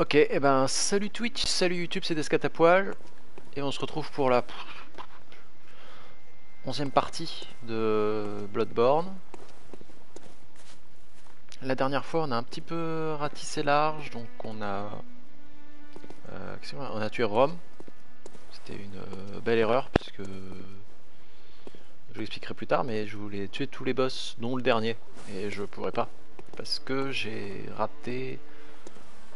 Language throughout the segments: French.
Ok, et ben salut Twitch, salut YouTube, c'est Descat à poil. Et on se retrouve pour la 11e partie de Bloodborne. La dernière fois on a un petit peu ratissé large, donc on a tué Rome. C'était une belle erreur, puisque je l'expliquerai plus tard, mais je voulais tuer tous les boss, dont le dernier. Et je pourrais pas, parce que j'ai raté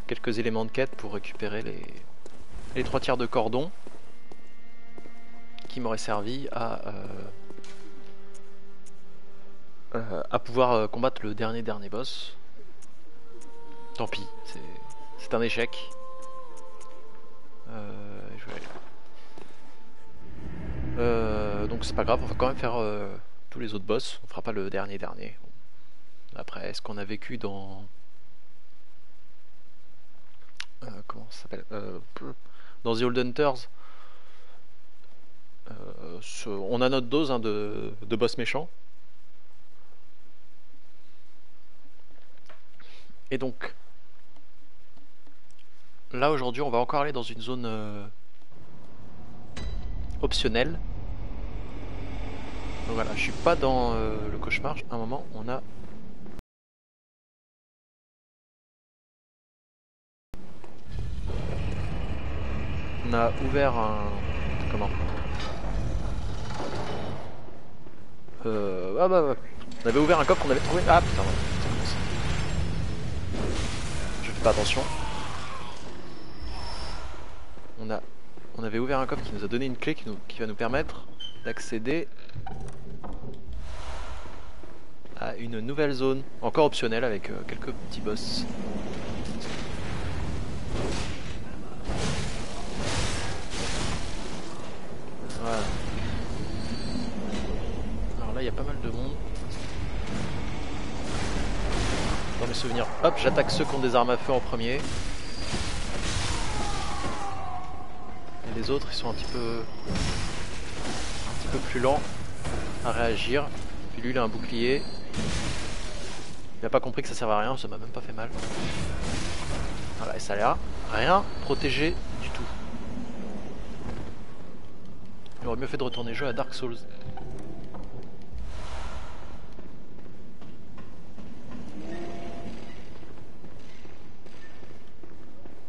quelques éléments de quête pour récupérer les 3 tiers de cordon qui m'auraient servi à pouvoir combattre le dernier boss. Tant pis, c'est un échec. Je vais donc c'est pas grave, on va quand même faire tous les autres boss. On fera pas le dernier. Après, est-ce qu'on a vécu dans comment ça s'appelle dans The Old Hunters, on a notre dose de boss méchants. Et donc là aujourd'hui on va encore aller dans une zone optionnelle. Donc voilà, je suis pas dans le cauchemar. À un moment on a ouvert un... Comment Ah bah, on avait ouvert un coffre, on avait trouvé... Ah putain, voilà, ça commence. Je fais pas attention. On avait ouvert un coffre qui nous a donné une clé qui va nous permettre d'accéder à une nouvelle zone, encore optionnelle, avec quelques petits boss. Voilà. Alors là, il y a pas mal de monde. Dans mes souvenirs, hop, j'attaque ceux qui ont des armes à feu en premier. Et les autres, ils sont un petit peu plus lents à réagir. Puis lui, il a un bouclier. Il a pas compris que ça servait à rien, ça m'a même pas fait mal. Voilà, et ça a l'air rien protégé du tout. Il aurait mieux fait de retourner jouer à Dark Souls.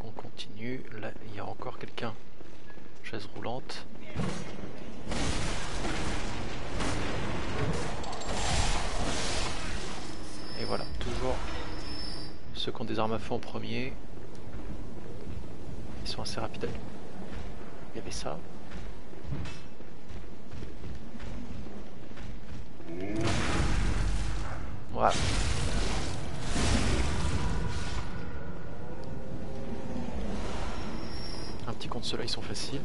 On continue. Là, il y a encore quelqu'un. Chaise roulante. Et voilà, toujours ceux qui ont des armes à feu en premier. Ils sont assez rapides. Il y avait ça. Voilà. Un petit contre ceux-là, ils sont faciles.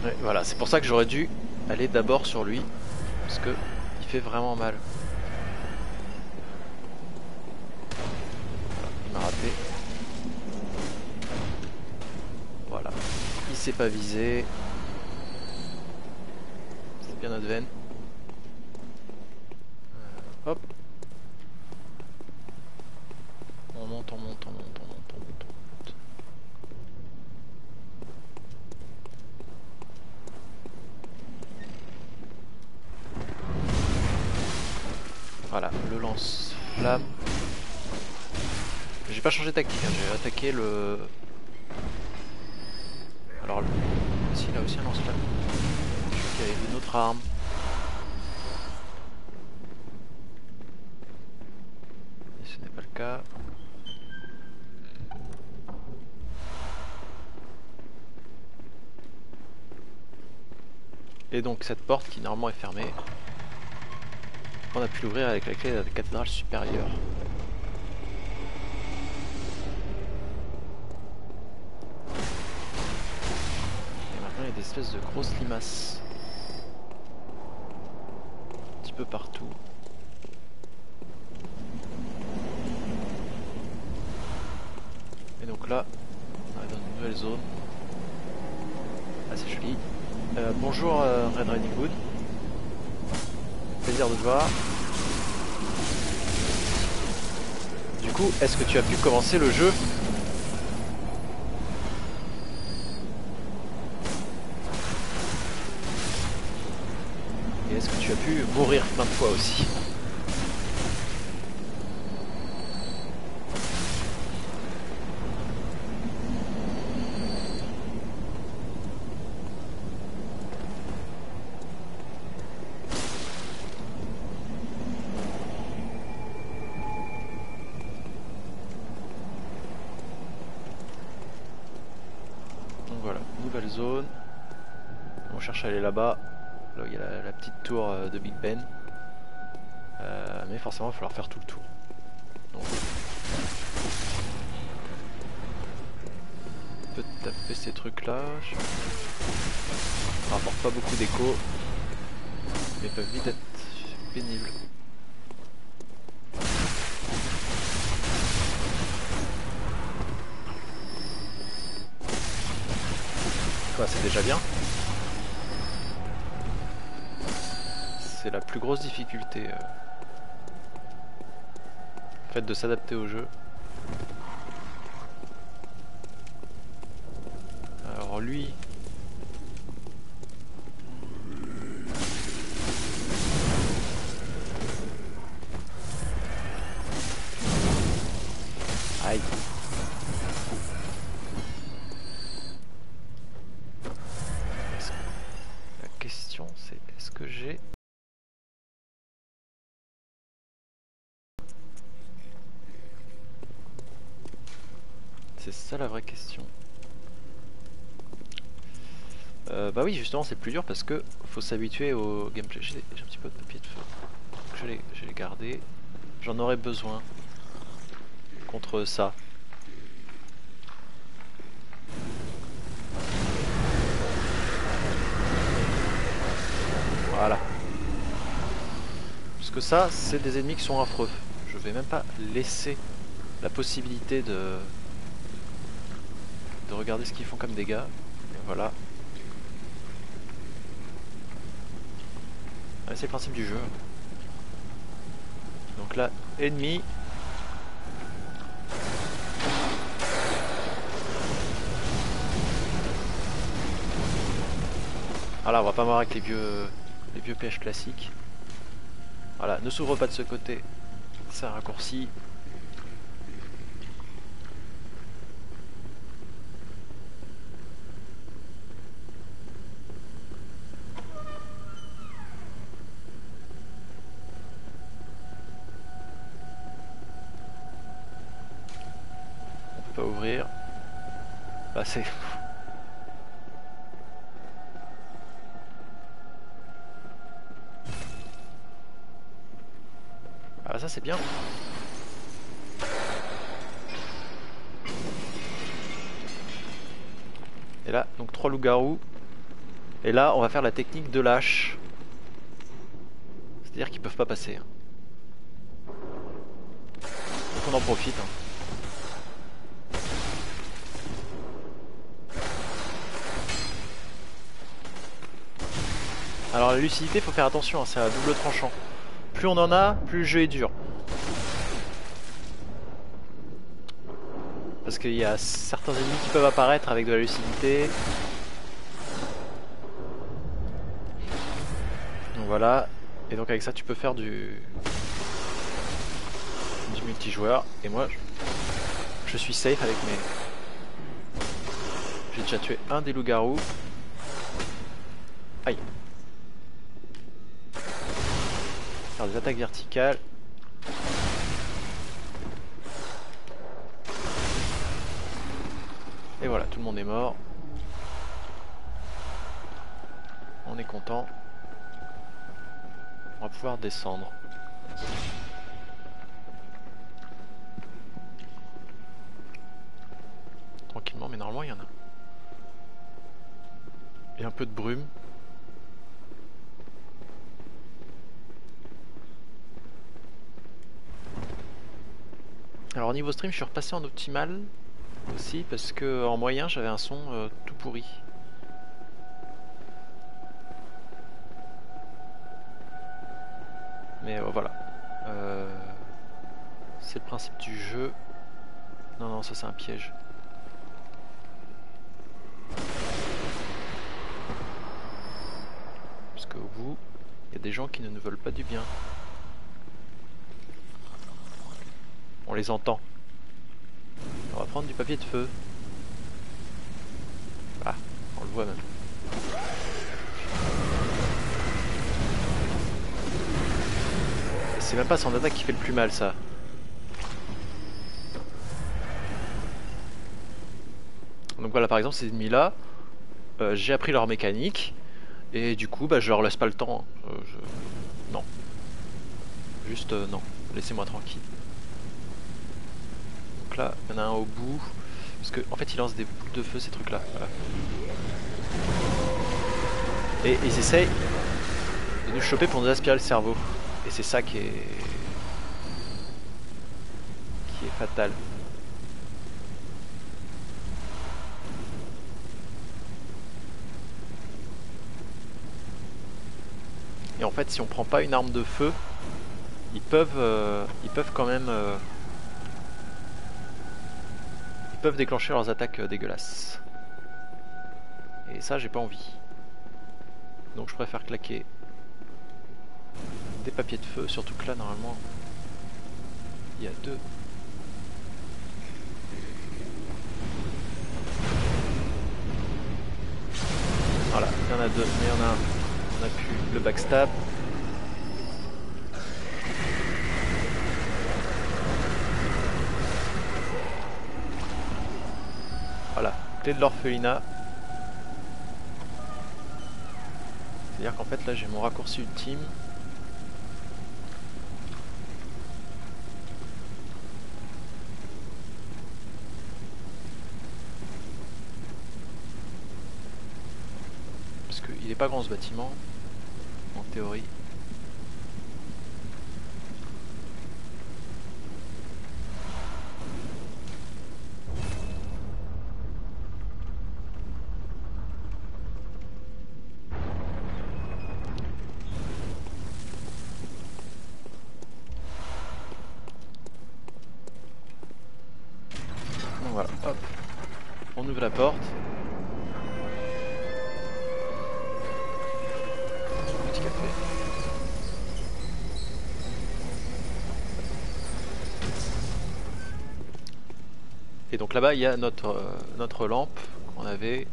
Ouais, voilà, c'est pour ça que j'aurais dû aller d'abord sur lui. Parce que il fait vraiment mal. Voilà, il m'a raté. Voilà. Il s'est pas visé. C'est bien notre veine. Hop. On monte. Voilà, le lance-flamme. J'ai pas changé de tactique, hein, j'ai attaqué le... Alors, ici, il a aussi un lance-flamme. Je crois qu'il y avait une autre arme. Et ce n'est pas le cas. Et donc cette porte qui normalement est fermée, on a pu l'ouvrir avec la clé de la cathédrale supérieure. Et maintenant il y a des espèces de grosses limaces. Un petit peu partout. Et donc là, on est dans une nouvelle zone. Ah, c'est joli. Bonjour Red Riding Hood. Plaisir de te voir. Du Du coup, est-ce que tu as pu commencer le jeu? Et est-ce que tu as pu mourir plein de fois aussi? Donc voilà, nouvelle zone. On cherche à aller là-bas. Là où il y a la petite tour de Big Ben. Mais forcément, il va falloir faire tout le tour. Donc, on peut taper ces trucs-là. Ça rapporte pas beaucoup d'écho. Mais peuvent vite être pénibles. Quoi, c'est déjà bien. C'est la plus grosse difficulté. Le fait de s'adapter au jeu. Alors lui... Aïe. La question c'est est-ce que j'ai... C'est ça la vraie question. Bah oui, justement c'est plus dur parce que faut s'habituer au gameplay. J'ai un petit peu de papier de feu. Je vais les garder. J'en aurais besoin contre ça. Voilà. Parce que ça, c'est des ennemis qui sont affreux. Je vais même pas laisser la possibilité de regarder ce qu'ils font comme dégâts. Et voilà. Ouais, c'est le principe du jeu. Donc là, ennemi. Voilà, on va pas mourir avec les vieux pièges classiques. Voilà, ne s'ouvre pas de ce côté. C'est un raccourci. On peut pas ouvrir. Bah c'est... Ah ça c'est bien. Et là, donc 3 loups-garous. Et là, on va faire la technique de l'âche. C'est-à-dire qu'ils peuvent pas passer. Donc on en profite. Alors la lucidité, faut faire attention, c'est à double tranchant. Plus on en a, plus le jeu est dur. Parce qu'il y a certains ennemis qui peuvent apparaître avec de la lucidité. Donc voilà. Et donc avec ça tu peux faire du multijoueur. Et moi je suis safe avec mes... J'ai déjà tué un des loups-garous. Aïe. Faire des attaques verticales. Et voilà, tout le monde est mort. On est content. On va pouvoir descendre. Tranquillement, mais normalement il y en a. Et un peu de brume. Alors au niveau stream, je suis repassé en optimal aussi parce que en moyen j'avais un son tout pourri. Mais voilà. C'est le principe du jeu. Non, non, ça c'est un piège. Parce qu'au bout, il y a des gens qui ne nous veulent pas du bien. On les entend. On va prendre du papier de feu. Ah, on le voit même. C'est même pas son attaque qui fait le plus mal, ça. Donc voilà, par exemple, ces ennemis-là, j'ai appris leur mécanique, et du coup, bah, je leur laisse pas le temps. Non. Juste, non. Laissez-moi tranquille. Donc là, il y en a un au bout. Parce qu'en fait, ils lancent des boules de feu, ces trucs-là. Voilà. Et ils essayent de nous choper pour nous aspirer le cerveau. Et c'est ça qui est fatal. Et en fait, si on prend pas une arme de feu, ils peuvent quand même ils peuvent déclencher leurs attaques dégueulasses. Et ça, j'ai pas envie. Donc je préfère claquer des papiers de feu, surtout que là, normalement, il y a deux. Voilà, il y en a deux, mais il y en a un. On a pu le backstab. Voilà, clé de l'orphelinat. C'est-à-dire qu'en fait là j'ai mon raccourci ultime. Parce qu'il est pas grand ce bâtiment, en théorie. Donc voilà, hop, on ouvre la porte. Petit café. Et donc là-bas il y a notre lampe qu'on avait.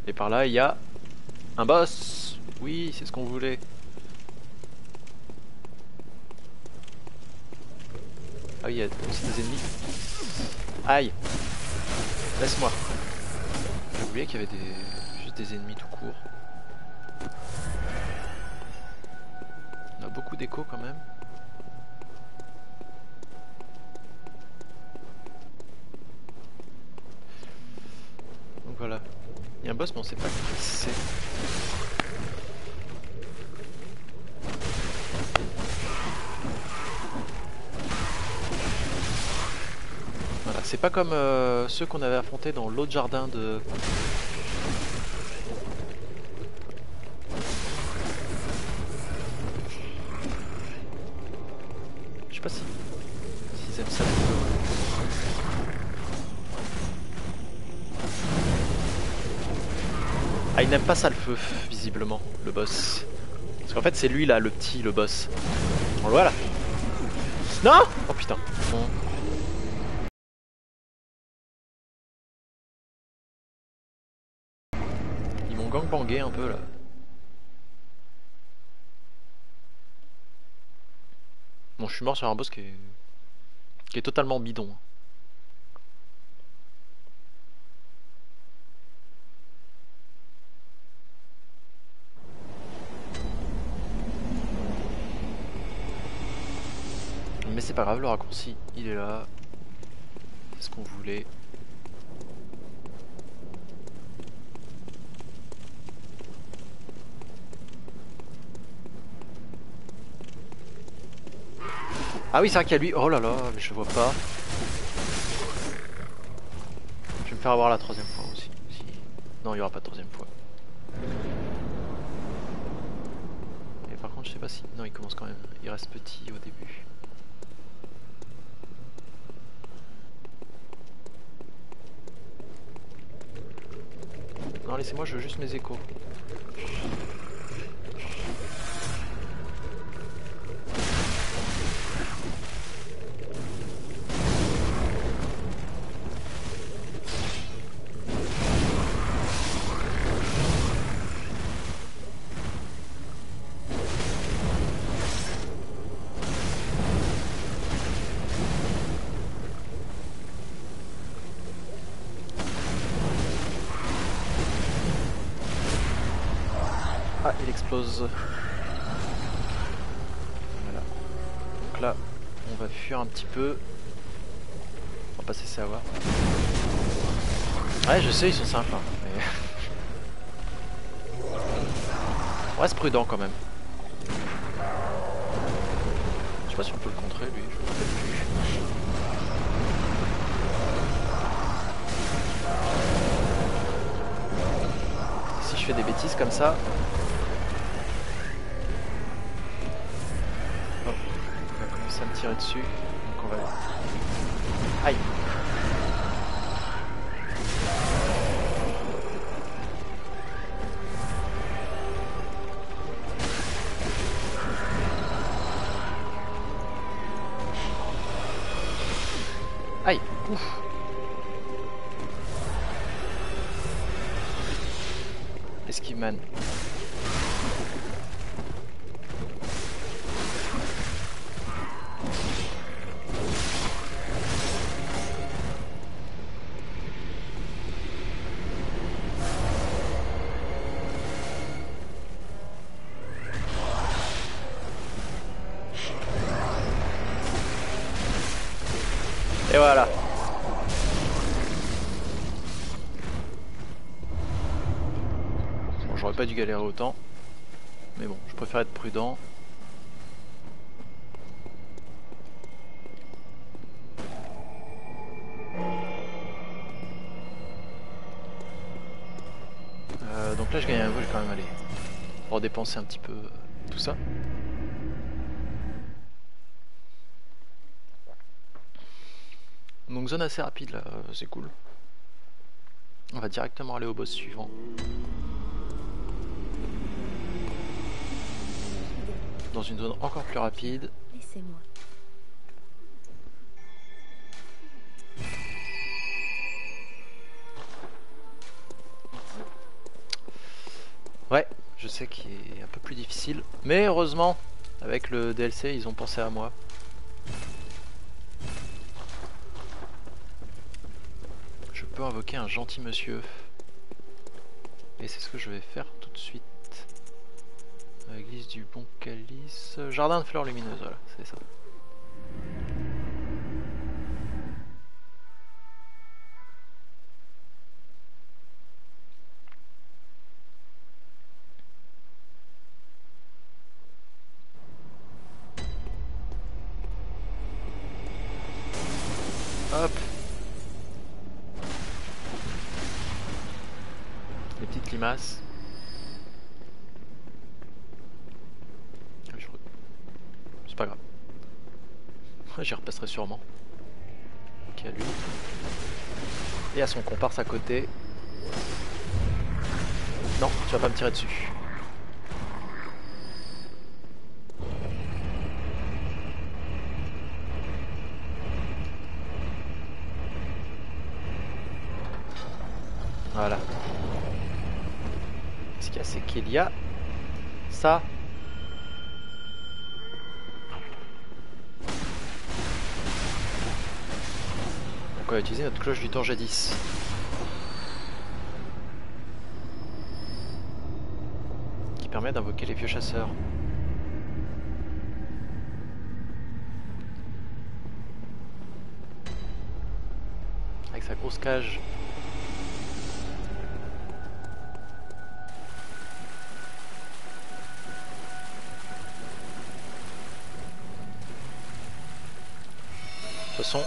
Et par là il y a un boss. Oui, c'est ce qu'on voulait. Ah oui, il y a aussi des ennemis. Aïe. Laisse-moi. J'ai oublié qu'il y avait juste des ennemis tout court. On a beaucoup d'écho quand même. Donc voilà. Il y a un boss mais on sait pas qui c'est. Voilà, c'est pas comme ceux qu'on avait affrontés dans l'autre jardin de... Je sais pas si... s'ils aiment ça. Ah, il n'aime pas ça le feu, visiblement, le boss. Parce qu'en fait c'est lui là, le petit, le boss. On le voit là. Non! Oh putain. Bon. Ils m'ont gangbangé un peu là. Bon, je suis mort sur un boss qui est totalement bidon. Mais c'est pas grave, le raccourci il est là. C'est ce qu'on voulait. Ah oui, c'est vrai qu'il y a lui. Oh là là, mais je vois pas. Je vais me faire avoir la troisième fois aussi. Si... Non, il n'y aura pas de troisième fois. Et par contre, je sais pas si... Non, il commence quand même. Il reste petit au début. Non, laissez-moi, je veux juste mes échos. Ah, il explose. Voilà. Donc là, on va fuir un petit peu. On va pas se laisser avoir. Ouais, je sais, ils sont simples. Hein, mais... on reste prudent quand même. Je sais pas si on peut le contrer, lui. Je me rappelle plus. Si je fais des bêtises comme ça... Hop, il va commencer à me tirer dessus. Donc on va... Aïe! Aïe! Ouf! Esquive man. Et voilà. Bon, j'aurais pas dû galérer autant. Mais bon, je préfère être prudent. Donc là je gagne un vol quand même, allez. Pour dépenser un petit peu tout ça. Donc zone assez rapide là, c'est cool. On va directement aller au boss suivant. Dans une zone encore plus rapide. Laissez-moi. Ouais, je sais qu'il est un peu plus difficile. Mais heureusement, avec le DLC, ils ont pensé à moi. Je peux invoquer un gentil monsieur. Et c'est ce que je vais faire tout de suite. Église du Bon Calice. Jardin de fleurs lumineuses, voilà, c'est ça. Hop. Les petites limaces. C'est pas grave. J'y repasserai sûrement. Ok, à lui. Et à son comparse à côté. Non, tu vas pas me tirer dessus. Voilà. Ce qu'il y a, c'est qu'il y a ça. Donc on va utiliser notre cloche du temps jadis. Qui permet d'invoquer les vieux chasseurs. Avec sa grosse cage. De toute façon,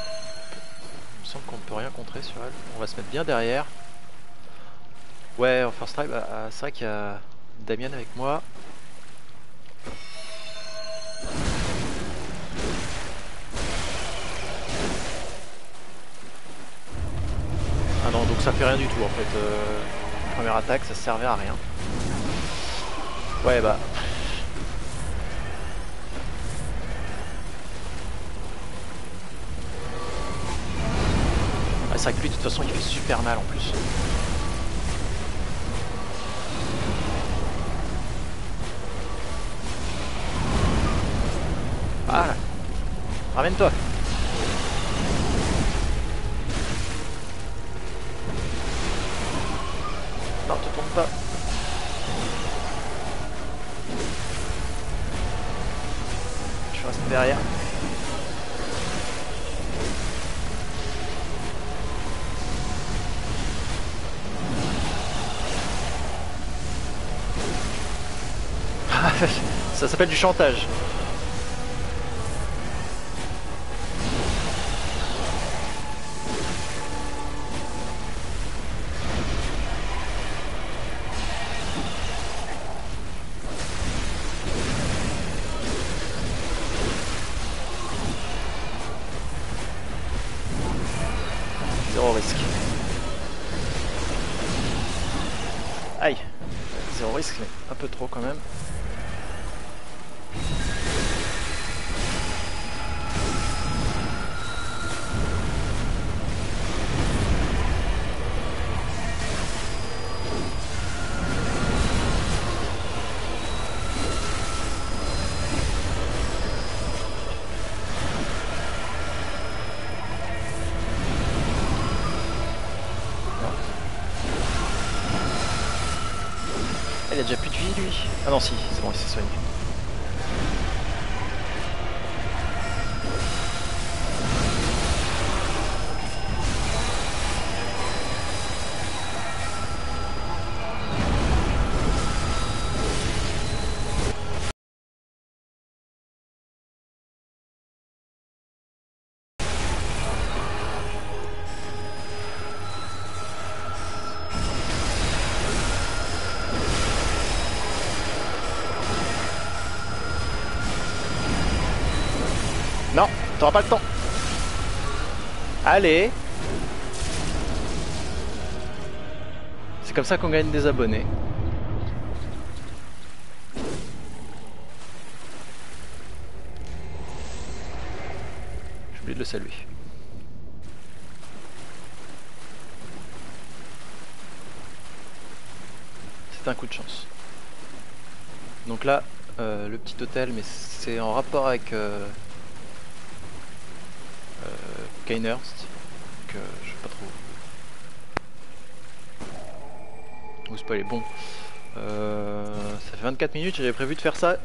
il me semble qu'on ne peut rien contrer sur elle. On va se mettre bien derrière. Ouais, en first try, bah, c'est vrai qu'il y a Damien avec moi. non, donc ça fait rien du tout en fait. Première attaque, ça servait à rien. Ouais bah. Ah, c'est vrai que lui de toute façon il fait super mal en plus. Voilà. Ramène-toi. Non, te tourne pas. Je reste derrière. Ça s'appelle du chantage. Zéro risque. Aïe. Zéro risque, mais un peu trop quand même. Il a déjà plus de vie lui. Ah non si, c'est bon, il s'est soigné. Non, t'auras pas le temps. Allez. C'est comme ça qu'on gagne des abonnés. J'ai oublié de le saluer. C'est un coup de chance. Donc là, le petit hôtel, mais c'est en rapport avec Cainhurst, que je sais pas trop où spoiler. Bon, ça fait 24 minutes, j'avais prévu de faire ça,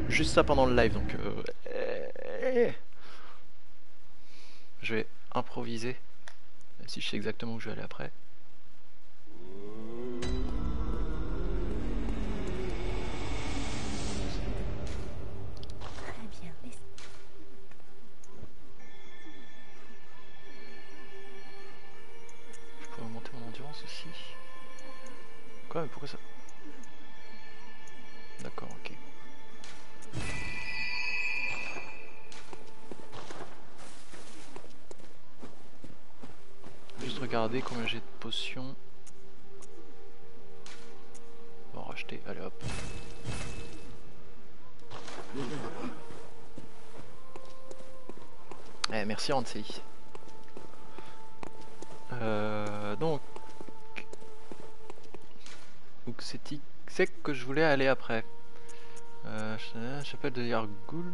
juste ça pendant le live, donc je vais improviser, même si je sais exactement où je vais aller après. Aussi. Quoi, mais pourquoi ça? D'accord, ok. Juste regarder combien j'ai de potions. On va en racheter, allez hop. Eh, merci Ansei. Donc où c'est que je voulais aller après. Chapelle de Yargul.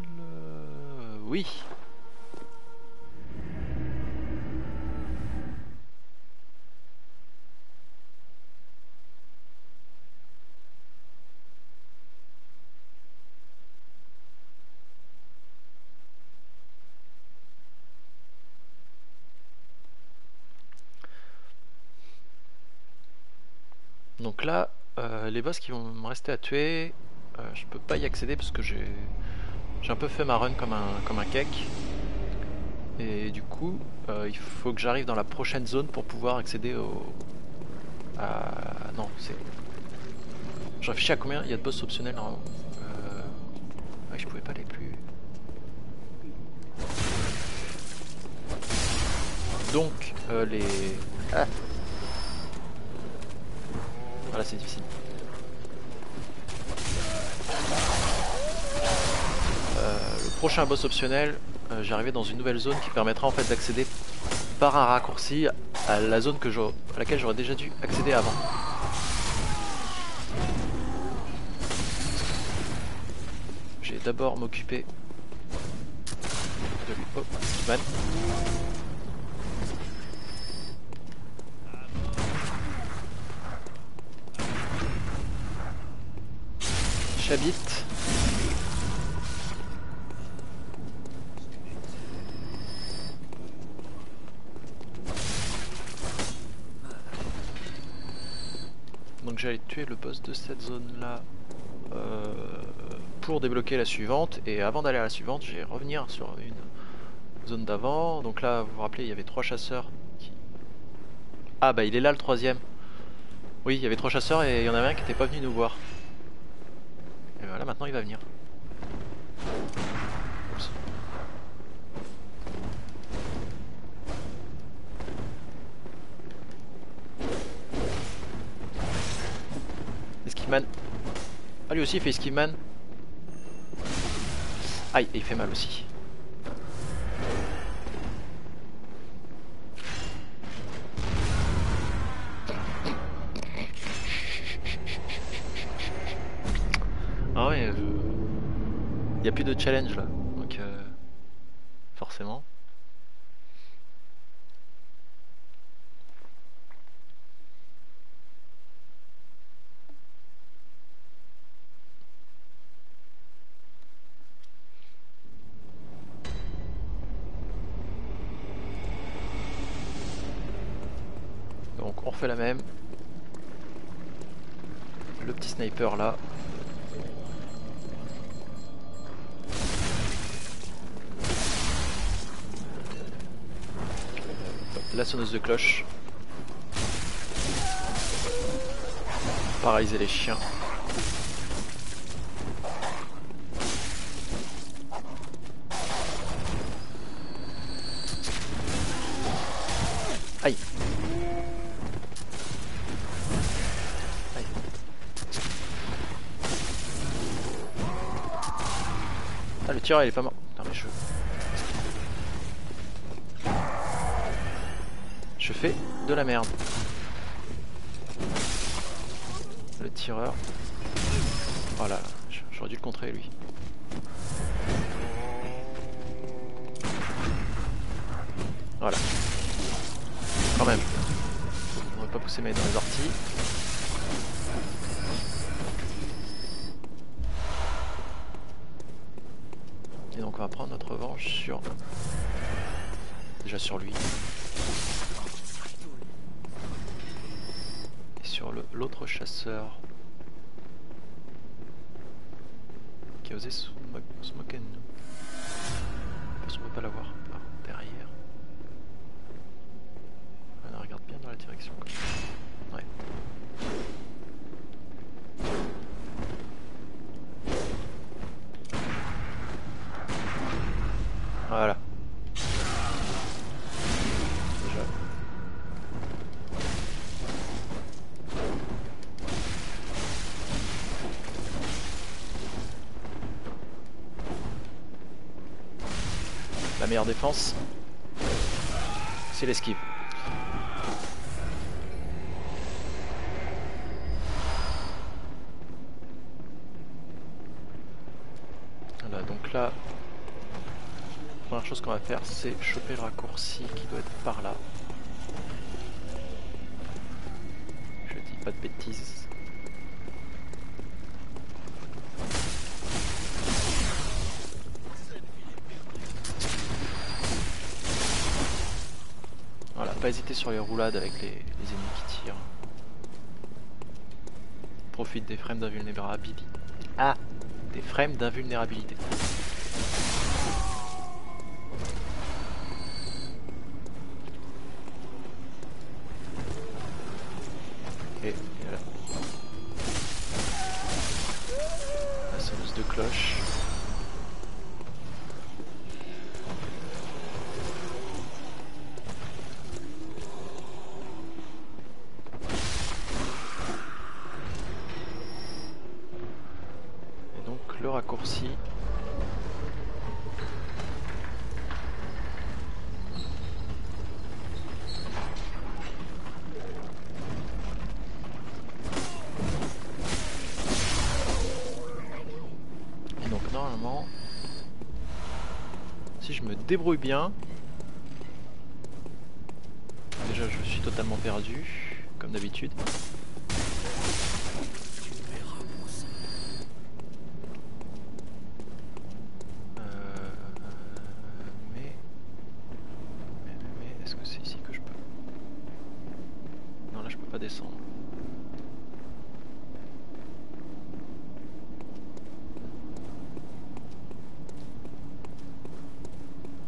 Oui. Donc là, les boss qui vont me rester à tuer, je peux pas y accéder parce que j'ai un peu fait ma run comme un cake. Et du coup, il faut que j'arrive dans la prochaine zone pour pouvoir accéder au... Non, c'est... Je réfléchis à combien il y a de boss optionnels en... Ouais, je pouvais pas aller plus... Donc, Ah. Voilà, c'est difficile. Le prochain boss optionnel, j'arrivais dans une nouvelle zone qui permettra en fait d'accéder par un raccourci à la zone à laquelle j'aurais déjà dû accéder avant. Je vais d'abord m'occuper de lui. Oh, man. J'habite. Donc j'allais tuer le boss de cette zone là pour débloquer la suivante, et avant d'aller à la suivante je vais revenir sur une zone d'avant. Donc là vous vous rappelez il y avait 3 chasseurs qui... Ah bah il est là le troisième. Oui il y avait 3 chasseurs et il y en avait un qui n'était pas venu nous voir. Et voilà maintenant il va venir. Oups. Esquive-man. Ah lui aussi il fait esquive-man. Aïe, il fait mal aussi. Ah ouais, il n'y a plus de challenge là, donc forcément. Donc on refait la même. Le petit sniper là. La sonneuse de cloche. Paralyser les chiens. Aïe. Aïe. Ah le tireur il est pas mort. Putain mais je fais de la merde. Le tireur. Voilà, j'aurais dû le contrer lui. Voilà. Quand même. On ne va pas pousser mes dans les orties. Et donc on va prendre notre revanche sur... Déjà sur lui. Et sur l'autre chasseur. Qui a osé smoker nous. Parce qu'on peut pas l'avoir par derrière. On regarde bien dans la direction. Ouais. Voilà. Déjà. La meilleure défense, c'est l'esquive. Voilà, donc là, la première chose qu'on va faire, c'est choper le raccourci qui doit être par là. Je dis pas de bêtises. Voilà, pas hésiter sur les roulades avec les ennemis qui tirent. Profite des frames d'invulnérabilité. Ah, des frames d'invulnérabilité. Et voilà. La sonneuse de cloche. raccourci. Et donc normalement, si je me débrouille bien, déjà je suis totalement perdu, comme d'habitude. Mais est-ce que c'est ici que je peux? Non, là je peux pas descendre.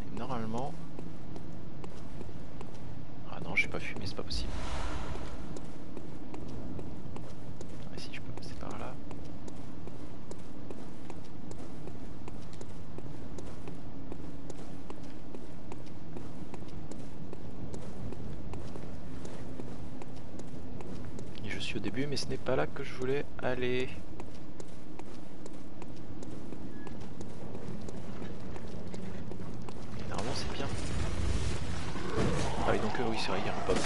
Et normalement... Ah non, j'ai pas fumé, c'est pas possible. Mais si je peux passer par là. Et je suis au début, mais ce n'est pas là que je voulais aller. Et normalement c'est bien. Ah oui, donc oui, c'est vrai, il y a un pop.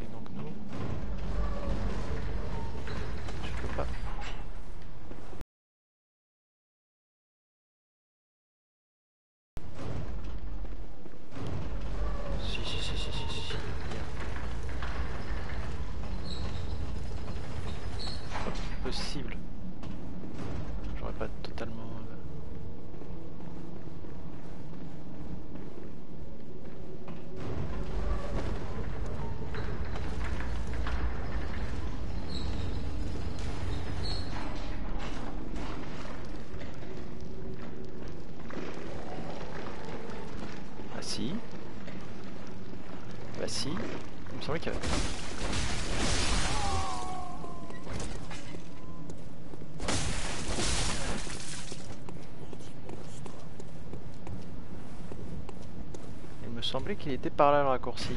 Et donc nous, je peux pas. Si. Possible. J'aurais pas totalement... Ah si. Bah si. Il me semblait qu'il y avait... Il me semblait qu'il était par là le raccourci.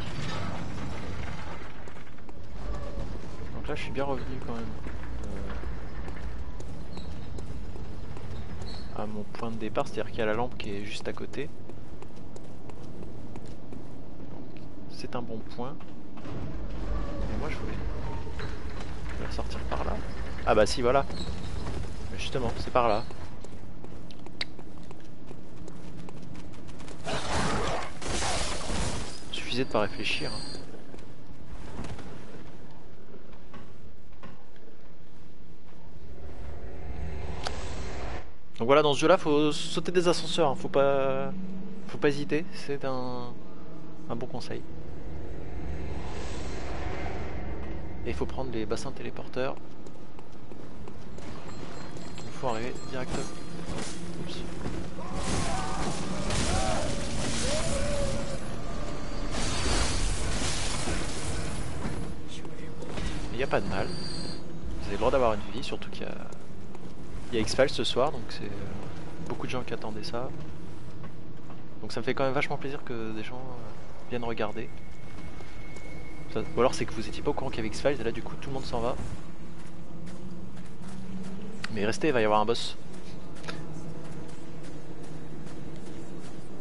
Donc là je suis bien revenu quand même. À mon point de départ, c'est-à-dire qu'il y a la lampe qui est juste à côté. C'est un bon point. Et moi je voulais la sortir par là. Ah bah si, voilà. Mais justement, c'est par là. Suffisait de pas réfléchir. Donc voilà, dans ce jeu-là, faut sauter des ascenseurs. Hein. Faut pas hésiter. C'est un bon conseil. Et il faut prendre les bassins téléporteurs. Il faut arriver directement. Oups. Il n'y a pas de mal. Vous avez le droit d'avoir une vie, surtout qu'il y a X-Files ce soir, donc c'est beaucoup de gens qui attendaient ça. Donc ça me fait quand même vachement plaisir que des gens viennent regarder. Ou alors c'est que vous étiez pas au courant qu'il y avait X-Files et là du coup tout le monde s'en va. Mais restez, il va y avoir un boss.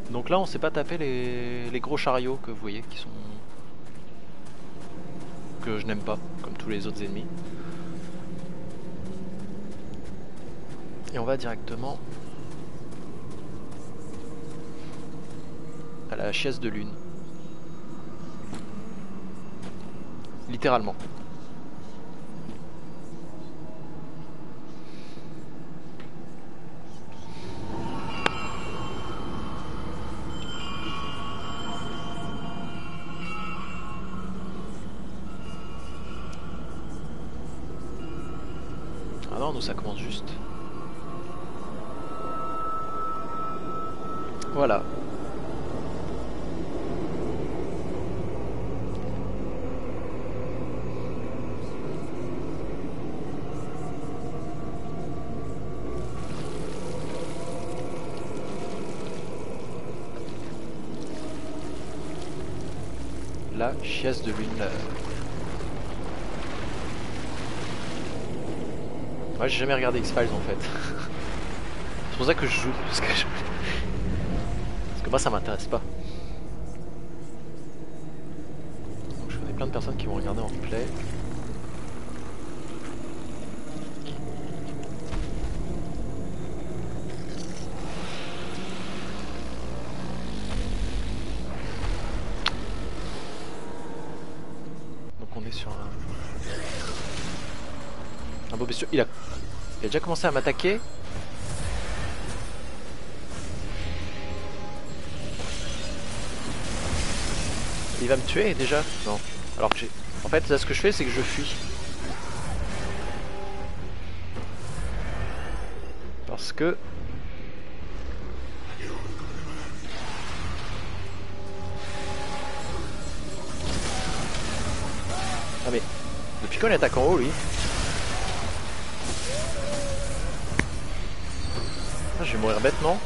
Donc là on s'est pas tapé les gros chariots que vous voyez qui sont... que je n'aime pas, comme tous les autres ennemis. Et on va directement à la chaise de lune. Littéralement. Ah non, nous ça commence juste. Voilà. la chiasse de lune. Ouais, j'ai jamais regardé X-Files en fait. C'est pour ça que je joue, parce que moi ça m'intéresse pas. Donc je connais plein de personnes qui vont regarder en replay. Donc on est sur un beau bestiau. Il a déjà commencé à m'attaquer. Il va me tuer déjà? Non. Alors que j'ai... En fait là ce que je fais c'est que je fuis. Parce que... Ah mais... Depuis quand il attaque en haut lui? Ah, je vais mourir bêtement.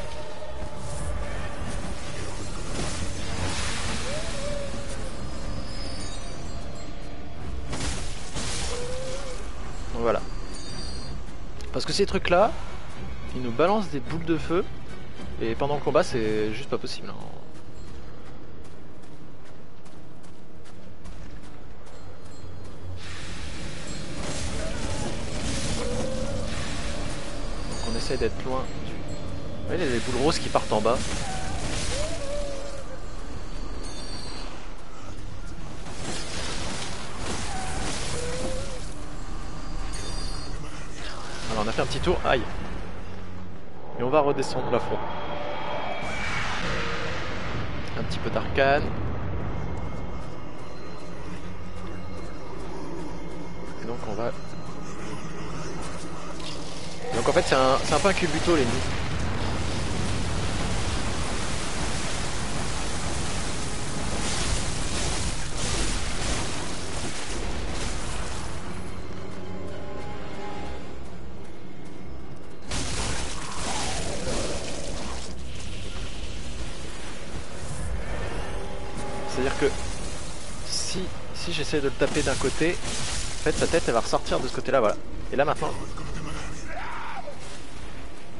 Voilà. Parce que ces trucs là, ils nous balancent des boules de feu. Et pendant le combat c'est juste pas possible. Hein. Donc on essaie d'être loin du... Vous voyez, il y a des boules roses qui partent en bas. Alors on a fait un petit tour, aïe. Et on va redescendre la front. Un petit peu d'arcane. Et donc on va... Donc en fait c'est un peu un culbuto l'ennemi. C'est-à-dire que si j'essaie de le taper d'un côté, en fait sa tête elle va ressortir de ce côté là, voilà. Et là maintenant,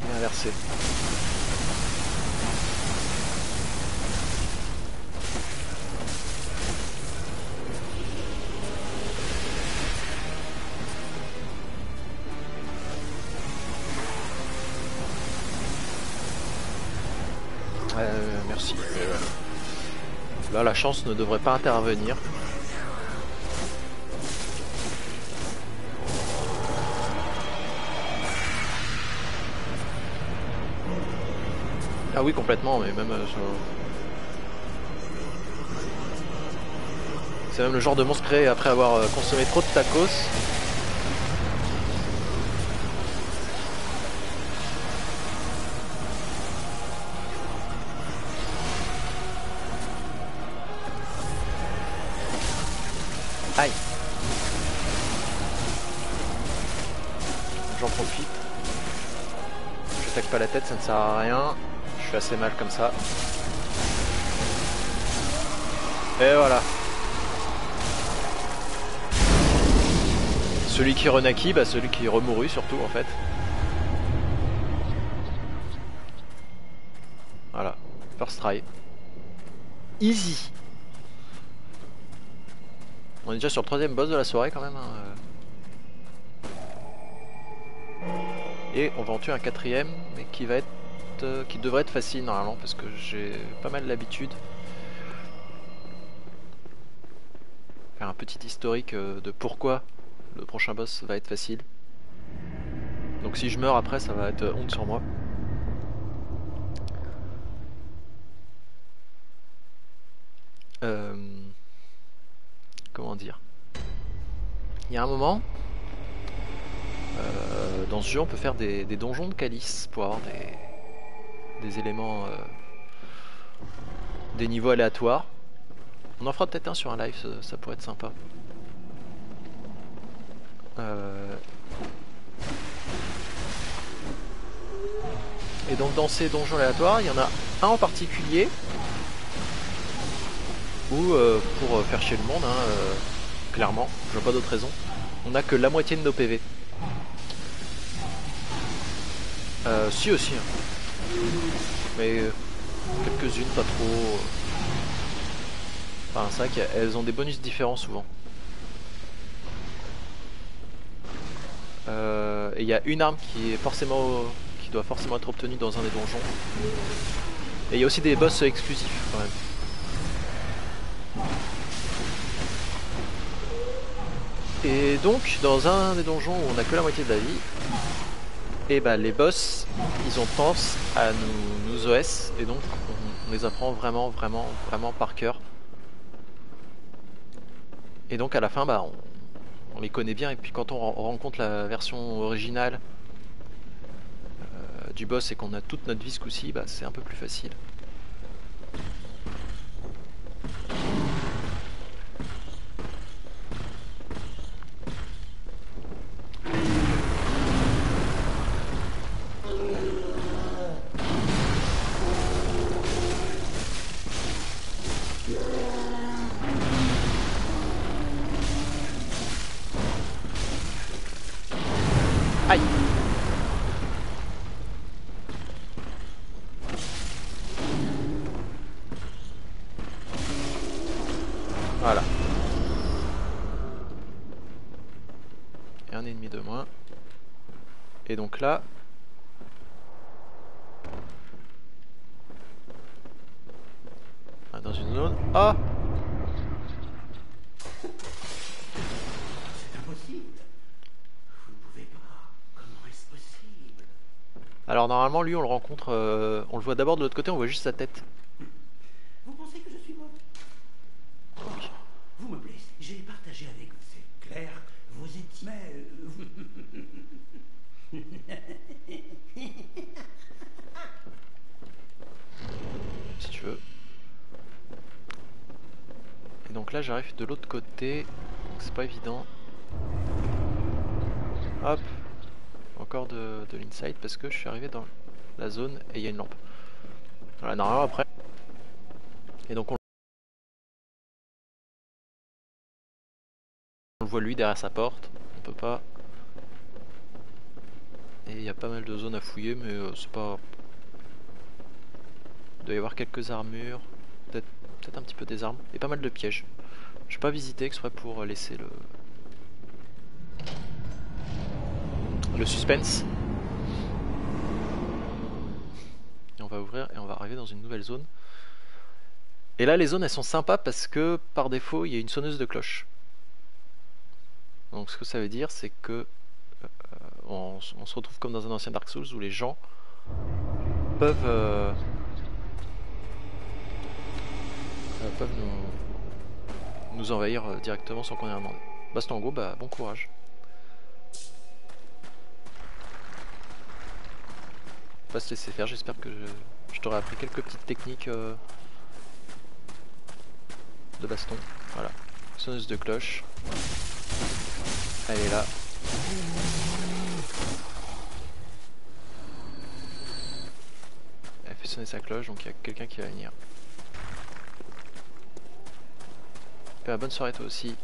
il est inversé. Merci. Là la chance ne devrait pas intervenir. Ah oui complètement, mais même c'est même le genre de monstre créé après avoir consommé trop de tacos. Aïe. J'en profite. Je n'attaque pas la tête, ça ne sert à rien. Je suis assez mal comme ça. Et voilà. Celui qui renaquit, bah celui qui remourut surtout en fait. Voilà. First try. Easy. On est déjà sur le troisième boss de la soirée quand même. Hein. Et on va en tuer un quatrième, mais qui va être, qui devrait être facile normalement parce que j'ai pas mal l'habitude. Faire un petit historique de pourquoi le prochain boss va être facile. Donc si je meurs après, ça va être honte sur moi. Comment dire? Il y a un moment, dans ce jeu, on peut faire des donjons de calice pour avoir des éléments, des niveaux aléatoires. On en fera peut-être un sur un live, ça pourrait être sympa. Et donc dans ces donjons aléatoires, il y en a un en particulier ou pour faire chier le monde, hein, clairement, je vois pas d'autre raison. On a que la moitié de nos PV. Si aussi, hein. Mais quelques-unes, pas trop. Enfin, c'est vrai qu'elles ont des bonus différents souvent. Et il y a une arme qui doit forcément être obtenue dans un des donjons. Et il y a aussi des boss exclusifs quand même. Et donc, dans un des donjons où on a que la moitié de la vie, et bah les boss, ils ont tendance à nous OS, et donc on les apprend vraiment par cœur. Et donc à la fin, bah on les connaît bien, et puis quand on rencontre la version originale du boss et qu'on a toute notre vie ce coup-ci, bah c'est un peu plus facile. Aïe! Voilà. Et un ennemi de moins. Et donc là... dans une zone... Ah! C'est impossible. Vous ne pouvez pas. Comment est-ce possible? Alors normalement lui on le rencontre, on le voit d'abord de l'autre côté, on voit juste sa tête. Vous pensez que je suis mort? Donc, Vous me blessez. J'ai partagé avec vous. C'est clair. Vous étiez... Mais... si tu veux. Et donc là j'arrive de l'autre côté, donc c'est pas évident. Hop, encore de l'inside parce que je suis arrivé dans la zone et il y a une lampe. Voilà, normalement après. Et donc on le voit lui derrière sa porte, on peut pas. Et il y a pas mal de zones à fouiller, mais c'est pas... Il doit y avoir quelques armures, peut-être un petit peu des armes, et pas mal de pièges. Je vais pas visiter exprès pour laisser le suspense. Et on va ouvrir et on va arriver dans une nouvelle zone. Et là les zones elles sont sympas parce que par défaut il y a une sonneuse de cloche. Donc ce que ça veut dire c'est que on se retrouve comme dans un ancien Dark Souls où les gens peuvent nous envahir directement sans qu'on ait un demandé. Baston en gros, bah bon courage. Pas se laisser faire, j'espère que je t'aurai appris quelques petites techniques de baston. Voilà, sonneuse de cloche. Elle est là. Elle fait sonner sa cloche, donc il y a quelqu'un qui va venir. Bonne soirée toi aussi.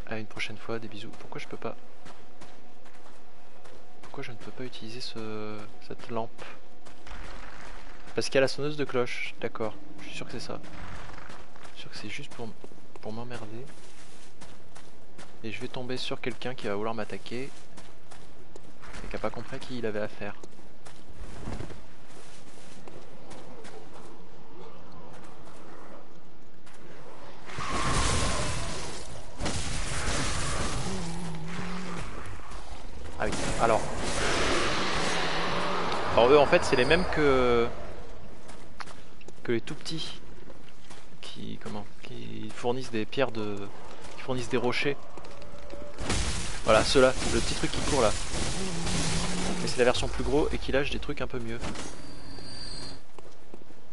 À une prochaine fois, des bisous. Pourquoi je peux pas... Pourquoi je ne peux pas utiliser cette lampe? Parce qu'il y a la sonneuse de cloche, d'accord. Je suis sûr que c'est ça. Je suis sûr que c'est juste pour m'emmerder. Et je vais tomber sur quelqu'un qui va vouloir m'attaquer. Et qui n'a pas compris à qui il avait affaire. Ah oui, alors eux en fait c'est les mêmes que les tout petits qui fournissent des pierres qui fournissent des rochers. Voilà, ceux-là, le petit truc qui court là. Mais c'est la version plus gros et qui lâche des trucs un peu mieux.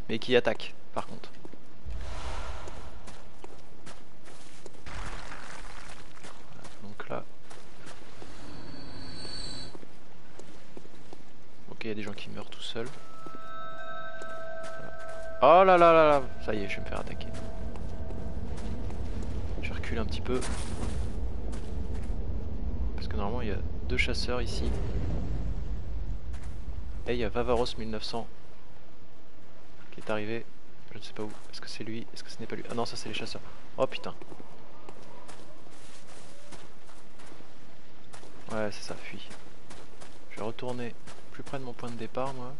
Mais qui attaque par contre. Voilà, donc là. Ok, il y a des gens qui meurent tout seuls. Voilà. Oh là là là là. Ça y est, je vais me faire attaquer. Je vais reculer un petit peu. Parce que normalement il y a 2 chasseurs ici. Et il y a Vavaros 1900 qui est arrivé. Je ne sais pas où. Est-ce que c'est lui? Est-ce que ce n'est pas lui? Ah non, ça c'est les chasseurs. Oh putain. Ouais, c'est ça, fuis. Je vais retourner plus près de mon point de départ, moi.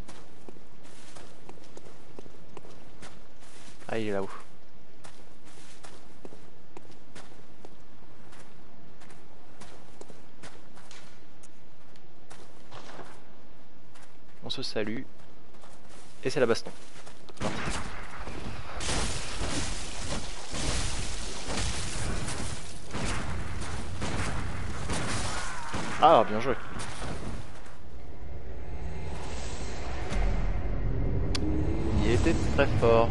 Ah, il est là-haut. On se salue. Et c'est la baston. Ah, bien joué. Il était très fort.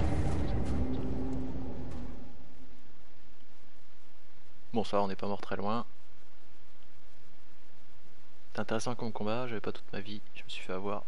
Bon, ça, on n'est pas mort très loin. C'est intéressant comme combat, j'avais pas toute ma vie, je me suis fait avoir.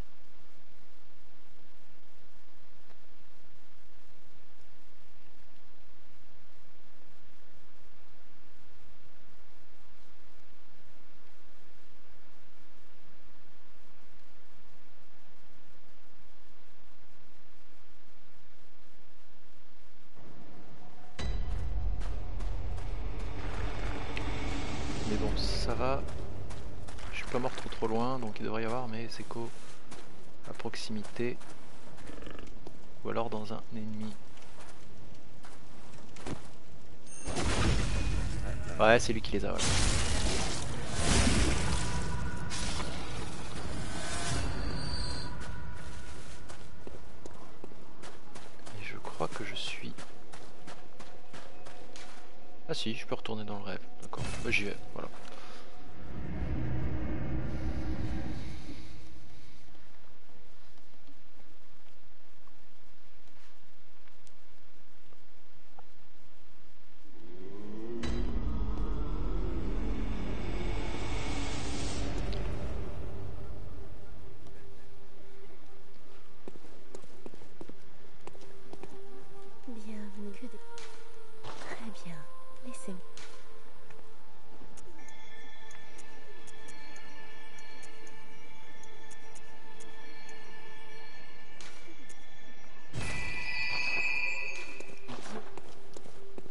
Mais bon, ça va. Je suis pas mort trop loin, donc il devrait y avoir mes échos à proximité. Ou alors dans un ennemi. Ouais, c'est lui qui les a, voilà. Et je crois que je suis... Ah si, je peux retourner dans le rêve, d'accord. Bah, j'y vais, voilà. Bienvenue. Très bien. Laissez-moi.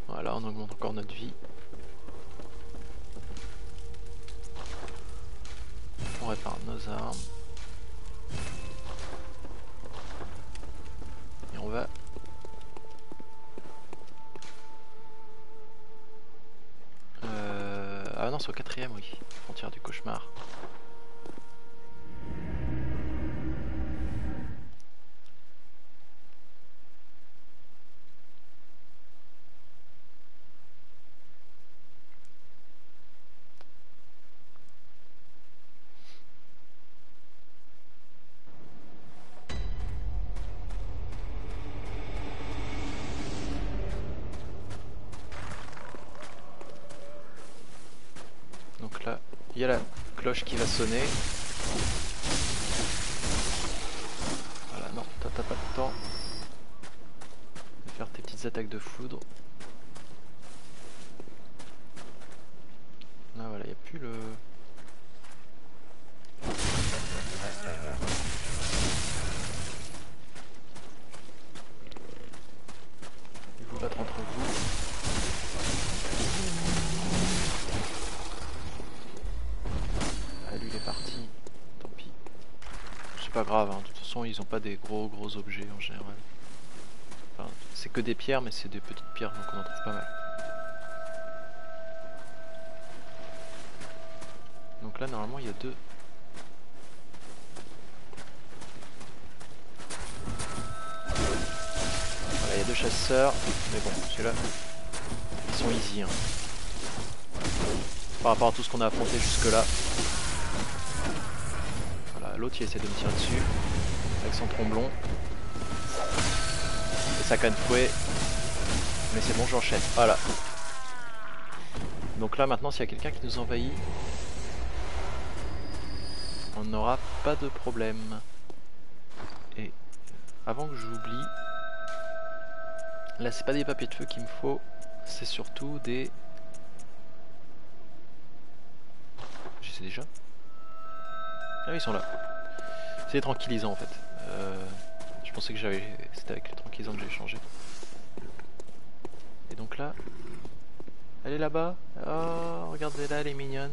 Voilà, on augmente encore notre vie. On répare nos armes. Et on va... Ah non, c'est au 4ème, oui. Frontière du cauchemar. Donc là, il y a la cloche qui va sonner. Voilà, non, t'as pas de temps de faire tes petites attaques de foudre. Là, voilà, il n'y a plus le... Et vous battre entre vous. Ah, lui il est parti, tant pis. C'est pas grave, hein. De toute façon ils ont pas des gros objets en général. Enfin, c'est que des pierres, mais c'est des petites pierres, donc on en trouve pas mal. Donc là normalement il y a deux... Voilà, il y a deux chasseurs, mais bon, celui-là, ils sont easy, hein. Par rapport à tout ce qu'on a affronté jusque là. Voilà, l'autre il essaie de me tirer dessus avec son tromblon et sa canne fouet, mais c'est bon, j'enchaîne. Voilà. Donc là maintenant, s'il y a quelqu'un qui nous envahit, on n'aura pas de problème. Et avant que j'oublie, Là c'est pas des papiers de feu qu'il me faut, c'est surtout des... Je sais déjà. Ah oui, ils sont là. C'est des tranquillisants en fait. Je pensais que c'était avec les tranquillisants que j'ai changé. Et donc là, elle est là-bas. Oh, regardez-la, elle est mignonne.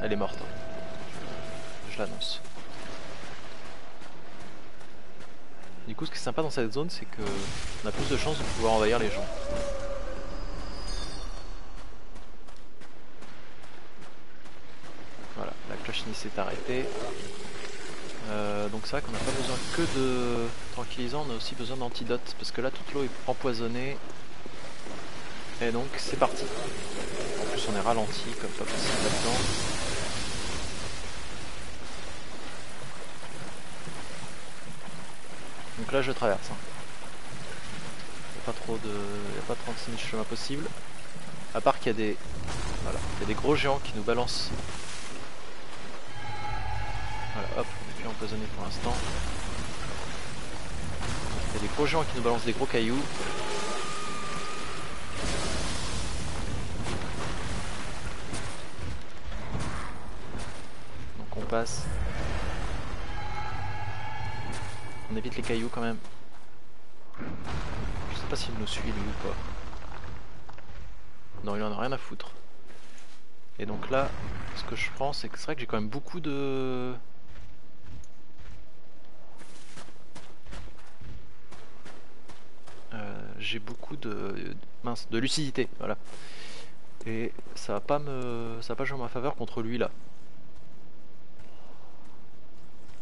Elle est morte. Je l'annonce. Du coup, ce qui est sympa dans cette zone, c'est que on a plus de chances de pouvoir envahir les gens. Voilà, la cloche s'est arrêtée. Donc c'est vrai qu'on n'a pas besoin que de tranquillisants, on a aussi besoin d'antidotes parce que là toute l'eau est empoisonnée. Et donc c'est parti. En plus on est ralenti comme pas possible là-dedans. Donc là je traverse. Hein. Il n'y a pas 36 000 chemins possibles. À part qu'il y a des. Voilà, il y a des gros géants qui nous balancent. Voilà, hop, on est plus empoisonné pour l'instant. Il y a des gros géants qui nous balancent des gros cailloux. Donc on passe. On évite les cailloux quand même. Je sais pas s'il nous suit lui ou pas. Non, il en a rien à foutre. Et donc là, ce que je prends, c'est que c'est vrai que j'ai quand même beaucoup de... j'ai beaucoup de lucidité, voilà. Et ça va pas jouer en ma faveur contre lui là.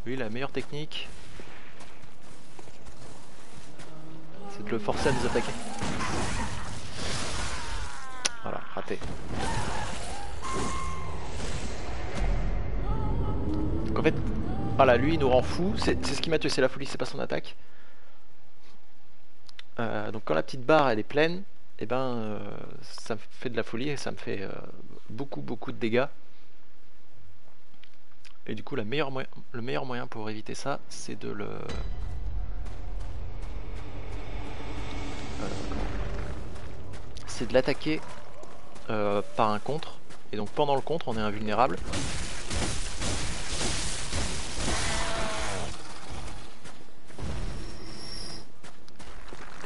Lui, la meilleure technique, c'est de le forcer à nous attaquer. Voilà, raté. Donc en fait, voilà, lui il nous rend fou. C'est ce qui m'a tué, c'est la folie, c'est pas son attaque. Donc quand la petite barre elle est pleine, et ben ça me fait de la folie et ça me fait beaucoup de dégâts. Et du coup le meilleur moyen pour éviter ça, c'est de le... c'est de l'attaquer par un contre. Et donc pendant le contre on est invulnérable.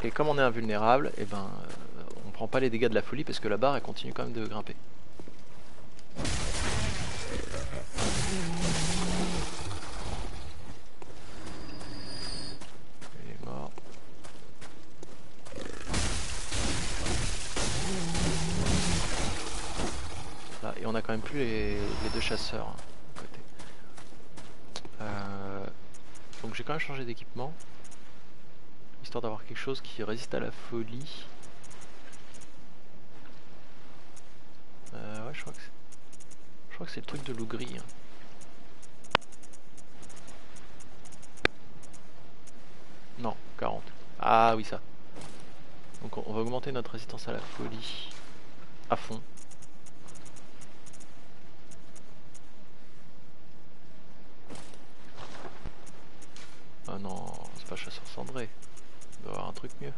Et comme on est invulnérable, et ben on prend pas les dégâts de la folie parce que la barre elle continue quand même de grimper. Il est mort. Là, et on a quand même plus les deux chasseurs hein, à côté. Donc j'ai quand même changé d'équipement. Histoire d'avoir quelque chose qui résiste à la folie. Ouais, je crois que c'est le truc de loup gris. Hein. Non, 40. Ah oui, ça. Donc on va augmenter notre résistance à la folie à fond. Ah non, c'est pas chasseur cendré. Il doit y avoir un truc mieux.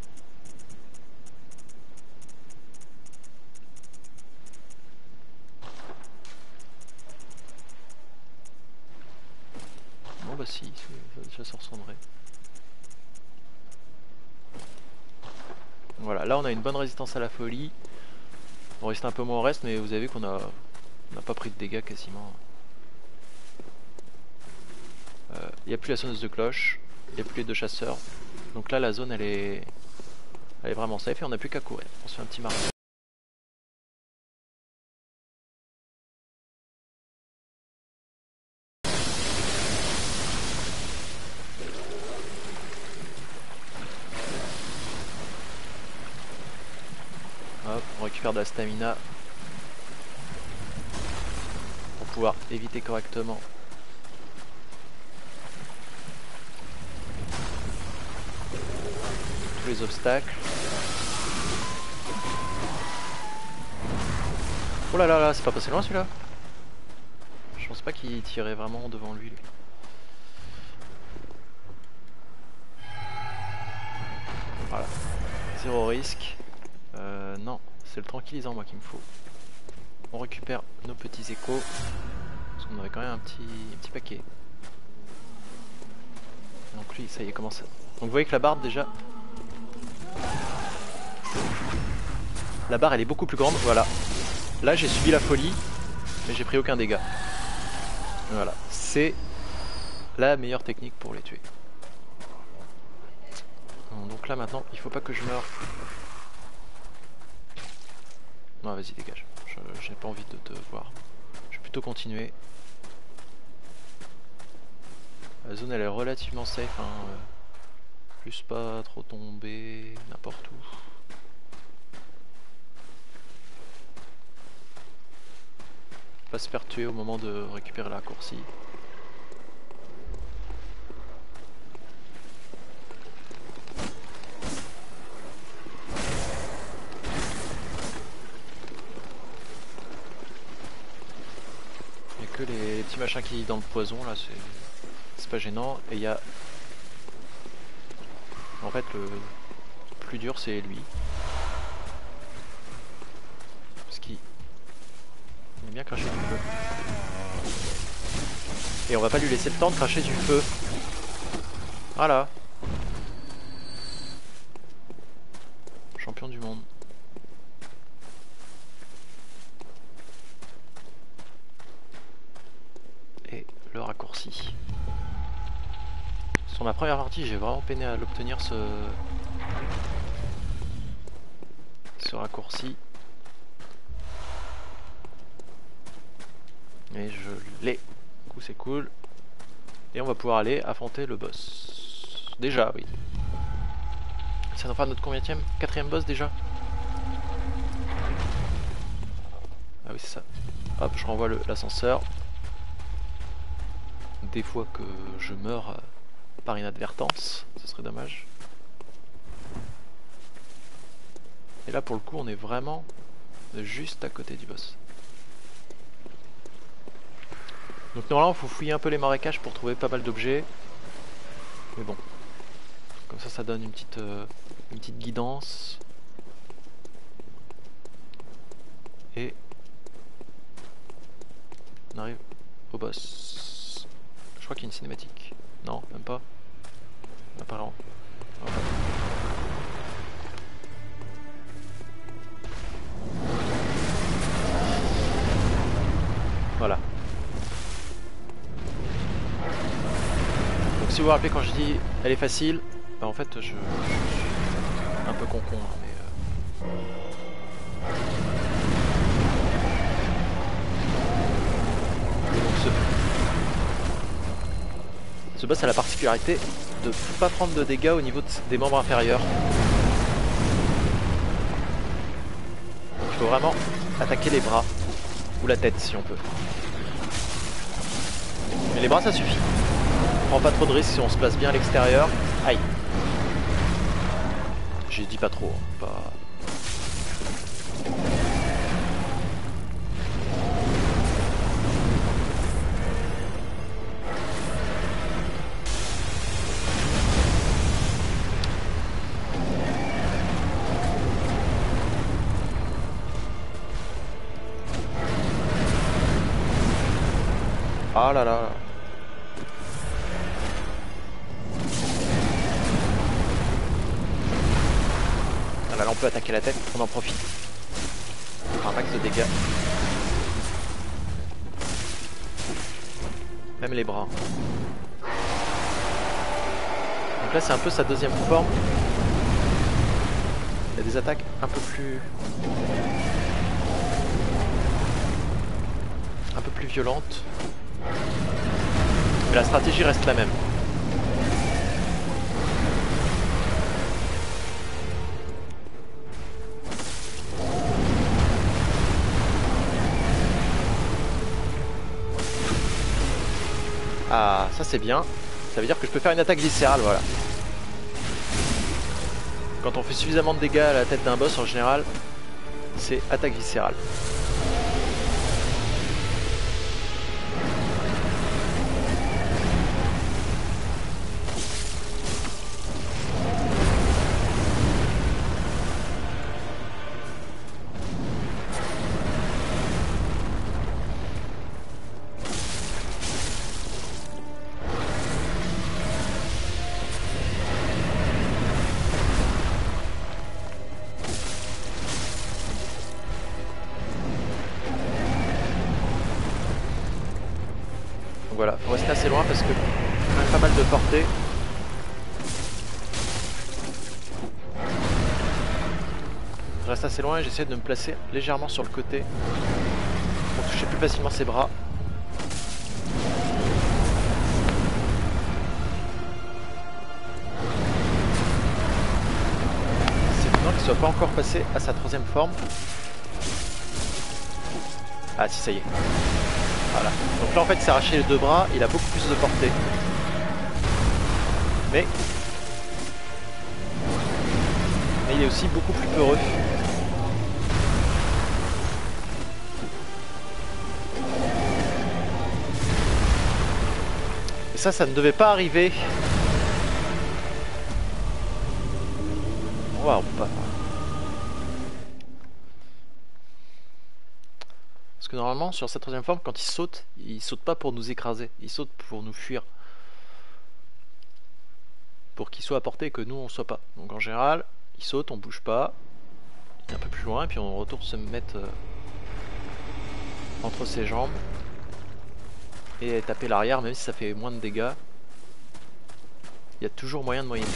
Bon bah si, c'est chasseur cendré. Voilà, là on a une bonne résistance à la folie. On reste un peu moins au reste, mais vous avez vu qu'on a pas pris de dégâts quasiment. Il n'y a plus la sonneuse de cloche, il n'y a plus les deux chasseurs. Donc là la zone elle est vraiment safe et on n'a plus qu'à courir. On se fait un petit marathon. Hop, on récupère de la stamina pour pouvoir éviter correctement tous les obstacles. Oh là là là, c'est pas passé loin celui-là. Je pense pas qu'il tirait vraiment devant lui. Voilà. Zéro risque. Non, c'est le tranquillisant moi qu'il me faut. On récupère nos petits échos. Parce qu'on avait quand même un petit paquet. Donc lui, ça y est, commence. Donc vous voyez que la barre déjà... La barre elle est beaucoup plus grande, voilà. Là j'ai subi la folie, mais j'ai pris aucun dégât. Voilà, c'est la meilleure technique pour les tuer. Donc là maintenant, il faut pas que je meure. Non vas-y dégage, j'ai pas envie de te voir. Je vais plutôt continuer. La zone elle est relativement safe, hein. Plus pas trop tomber n'importe où. Pas se faire tuer au moment de récupérer la raccourci. Il n'y a que les petits machins qui dans le poison là, c'est pas gênant. Et il y a... En fait le plus dur c'est lui. Parce qu'il aime bien cracher du feu. Et on va pas lui laisser le temps de cracher du feu. Voilà. Champion du monde. Et le raccourci. Sur ma première partie, j'ai vraiment peiné à l'obtenir ce raccourci. Et je l'ai. Du coup c'est cool. Et on va pouvoir aller affronter le boss. Déjà oui. Ça va faire notre combienième? Quatrième boss déjà? Ah oui c'est ça. Hop, je renvoie l'ascenseur. Des fois que je meurs par inadvertance, ce serait dommage. Et là pour le coup on est vraiment juste à côté du boss. Donc normalement il faut fouiller un peu les marécages pour trouver pas mal d'objets. Mais bon. Comme ça donne une petite guidance. Et on arrive au boss. Je crois qu'il y a une cinématique. Non, même pas. Apparemment. Enfin. Voilà. Donc si vous vous rappelez quand je dis elle est facile, bah en fait je suis un peu con hein, mais donc ce boss a la particularité de ne pas prendre de dégâts au niveau des membres inférieurs. Donc il faut vraiment attaquer les bras ou la tête si on peut. Mais les bras ça suffit. On prend pas trop de risques si on se place bien à l'extérieur. Aïe. J'ai dit pas trop. Hein, pas... Ah là là. Ah là, là on peut attaquer la tête, on en profite. Un max de dégâts. Même les bras. Donc là c'est un peu sa deuxième forme. Il y a des attaques un peu plus violentes. Mais la stratégie reste la même. Ah, ça c'est bien. Ça veut dire que je peux faire une attaque viscérale, voilà. Quand on fait suffisamment de dégâts à la tête d'un boss, en général, c'est attaque viscérale. voilà, faut rester assez loin parce que on a pas mal de portée. Je reste assez loin et j'essaie de me placer légèrement sur le côté pour toucher plus facilement ses bras. C'est étonnant qu'il soit pas encore passé à sa troisième forme. Ah si, ça y est. Voilà. Donc là en fait il s'est arraché les deux bras, il a beaucoup plus de portée. Mais il est aussi beaucoup plus peureux. Et ça ne devait pas arriver. Waouh, pas. Parce que normalement sur cette troisième forme, quand il saute pas pour nous écraser, il saute pour nous fuir. Pour qu'il soit à portée et que nous on soit pas. Donc en général, il saute, on bouge pas, il est un peu plus loin et puis on retourne se mettre entre ses jambes et taper l'arrière, même si ça fait moins de dégâts. Il y a toujours moyen de moyenner.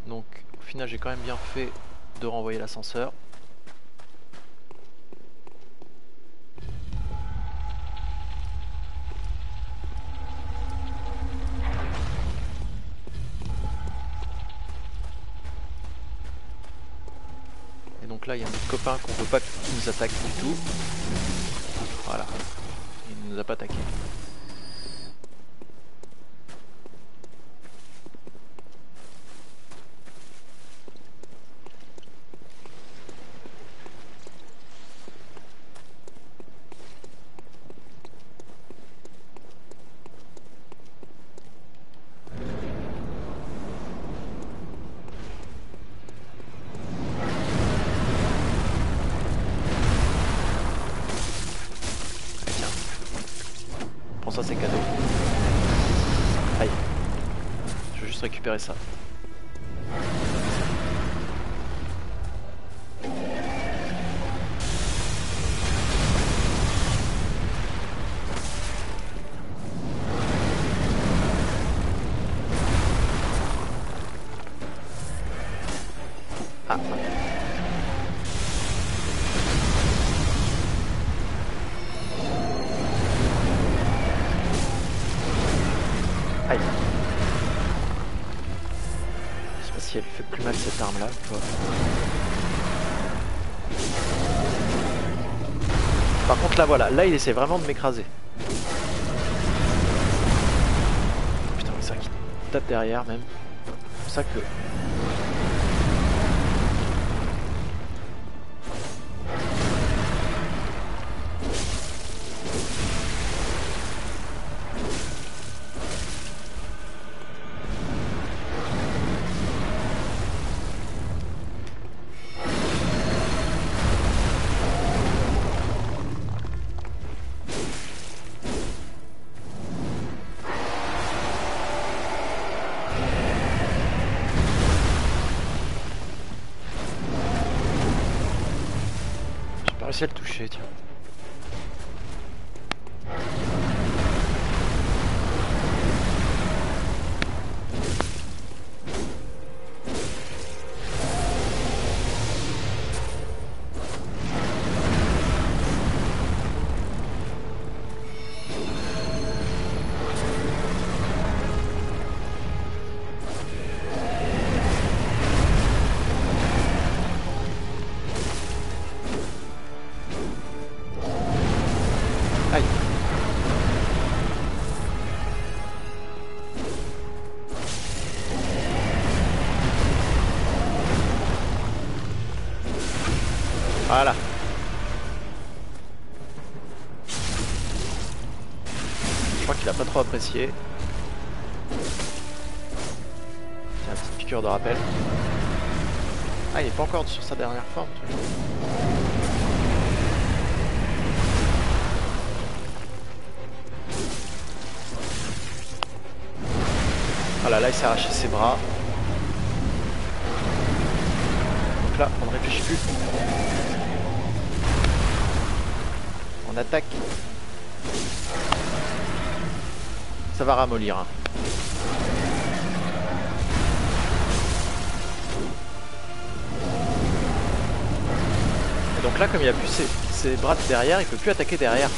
Donc au final j'ai quand même bien fait de renvoyer l'ascenseur. Donc là il y a notre copain qu'on veut pas qu'il nous attaque du tout. Voilà. Il nous a pas attaqué. Ça c'est cadeau. Aïe. Je veux juste récupérer ça. Ah. Aïe. Je sais pas si elle lui fait plus mal cette arme là ou pas. Par contre là voilà, là il essaie vraiment de m'écraser. Putain mais c'est vrai qu'il tape derrière même. C'est pour ça que... réussi à le toucher, tiens. Aïe. Voilà. Je crois qu'il a pas trop apprécié. Tiens, petite piqûre de rappel. Ah, il est pas encore sur sa dernière forme. Voilà, là il s'est arraché ses bras. là, on ne réfléchit plus. On attaque. Ça va ramollir. Hein. Et donc là, comme il a plus ses bras de derrière, il peut plus attaquer derrière.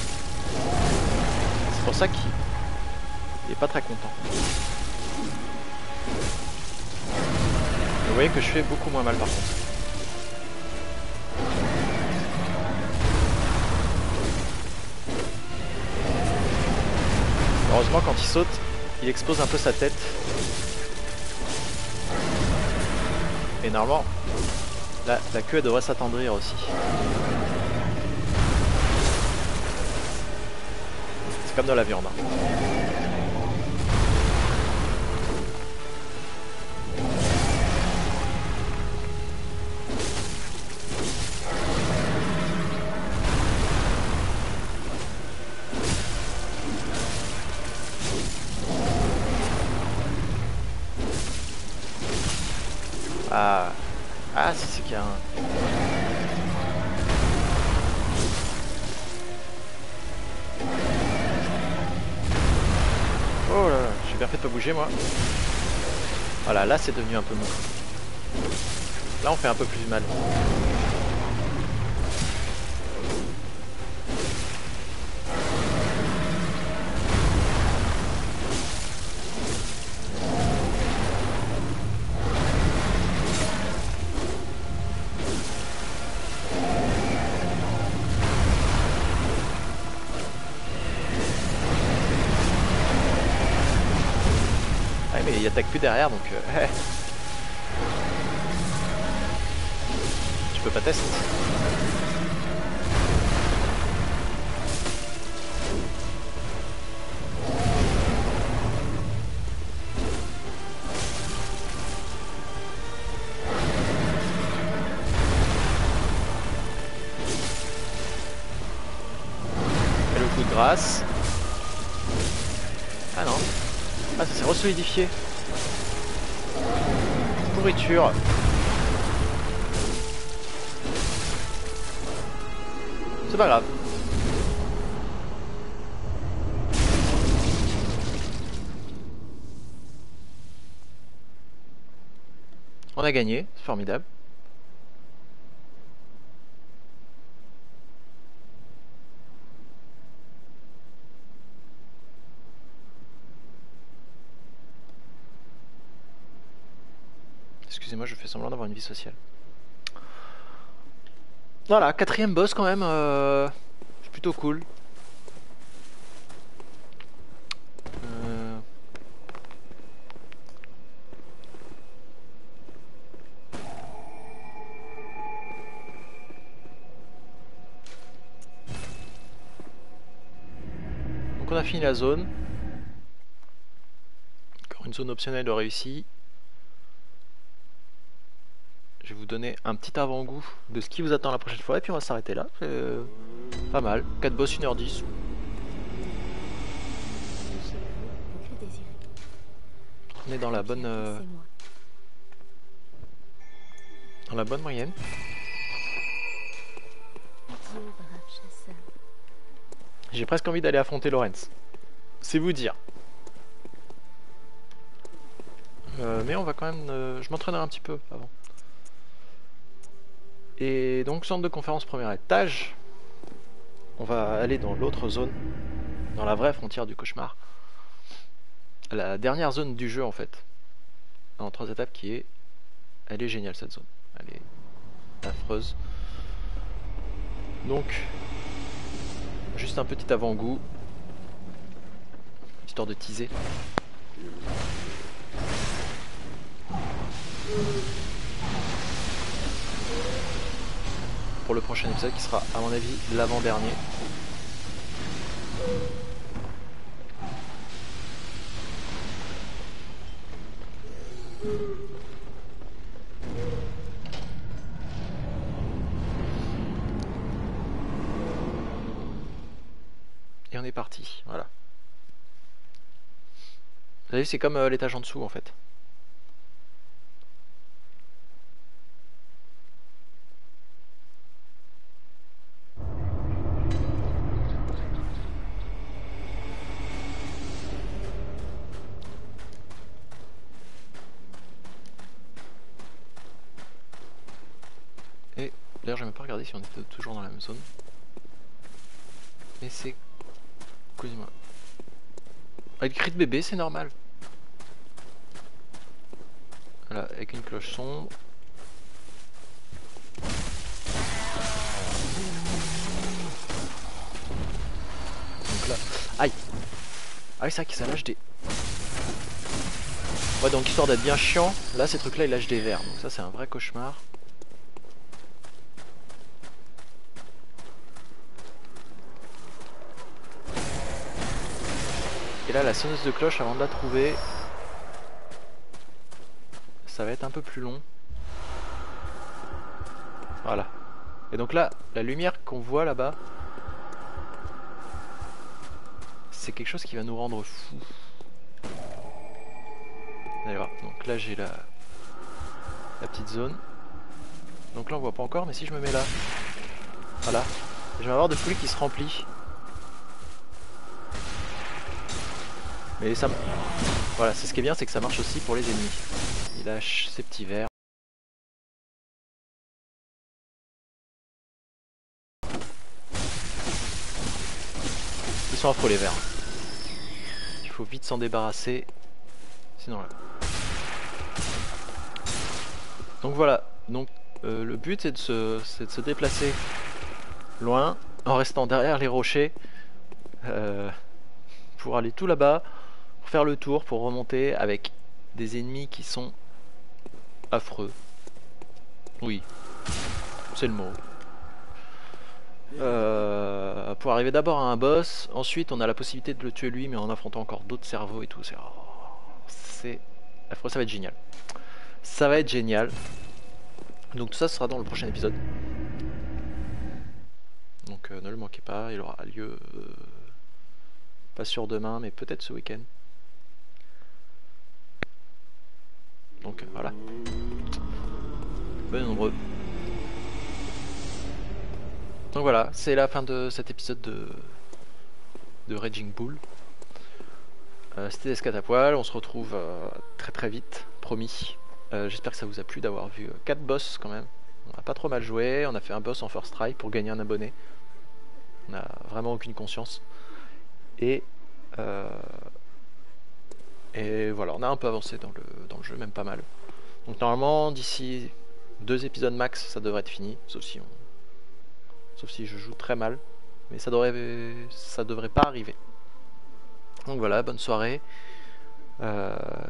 C'est pour ça qu'il est pas très content. Vous voyez que je fais beaucoup moins mal par contre. Heureusement quand il saute, il expose un peu sa tête. Et normalement, la queue elle devrait s'attendrir aussi. C'est comme dans la viande. Hein. Ah, c'est qu'il y a un... Oh là là, j'ai bien fait de pas bouger moi. Voilà, là c'est devenu un peu mou. Là on fait un peu plus mal. Mais il attaque plus derrière donc tu peux pas tester. Et le coup de grâce. Ah non. Ah, ça s'est resolidifié. Pourriture. C'est pas grave. On a gagné, c'est formidable. Excusez-moi, je fais semblant d'avoir une vie sociale. Voilà, 4e boss quand même, c'est plutôt cool. Donc on a fini la zone. Encore une zone optionnelle de réussi. Je vais vous donner un petit avant-goût de ce qui vous attend la prochaine fois et puis on va s'arrêter là. Pas mal, 4 boss 1h10. On est dans la bonne moyenne. J'ai presque envie d'aller affronter Lorenz. C'est vous dire. Mais on va quand même... je m'entraînerai un petit peu avant. Et donc centre de conférence premier étage. On va aller dans l'autre zone. Dans la vraie frontière du cauchemar. La dernière zone du jeu en fait. En 3 étapes qui est... Elle est géniale cette zone. Elle est affreuse. Donc... Juste un petit avant-goût. Histoire de teaser. Pour le prochain épisode qui sera à mon avis l'avant-dernier. Et on est parti, voilà. Vous avez vu, c'est comme l'étage en dessous en fait. D'ailleurs j'ai même pas regardé si on était toujours dans la même zone. Mais c'est... Excusez-moi. Avec cri de bébé c'est normal. Voilà, avec une cloche sombre. Donc là... Aïe. Ah oui c'est vrai que ça lâche des... Ouais donc histoire d'être bien chiant, là ces trucs là ils lâchent des vers. Donc ça c'est un vrai cauchemar. Et là la sonneuse de cloche avant de la trouver, ça va être un peu plus long. Voilà. Et donc là, la lumière qu'on voit là-bas, c'est quelque chose qui va nous rendre fous. D'ailleurs, donc là j'ai la petite zone. Donc là on voit pas encore, mais si je me mets là, voilà, je vais avoir de fluide qui se remplit. Mais ça, voilà, c'est ce qui est bien, c'est que ça marche aussi pour les ennemis. Il lâche ses petits vers. Ils sont affreux les vers. Il faut vite s'en débarrasser. Sinon là. Donc voilà. Donc le but c'est de se déplacer loin en restant derrière les rochers pour aller tout là-bas, pour faire le tour, pour remonter avec des ennemis qui sont affreux. Oui, c'est le mot. Pour arriver d'abord à un boss, ensuite on a la possibilité de le tuer lui mais en affrontant encore d'autres cerveaux et tout. C'est affreux, ça va être génial. Ça va être génial. Donc tout ça sera dans le prochain épisode. Donc ne le manquez pas, il aura lieu pas sûr demain mais peut-être ce week-end. Donc voilà. Venez nombreux. Donc voilà, c'est la fin de cet épisode de Raging Bull. C'était Escatapoil, on se retrouve très très vite, promis. J'espère que ça vous a plu d'avoir vu 4 boss quand même. On a pas trop mal joué, on a fait un boss en first try pour gagner un abonné. On a vraiment aucune conscience. Et voilà, on a un peu avancé dans le jeu, même pas mal. Donc normalement, d'ici 2 épisodes max, ça devrait être fini, sauf si je joue très mal. Mais ça devrait pas arriver. Donc voilà, bonne soirée.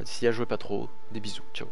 D'ici là, jouez pas trop. Des bisous, ciao.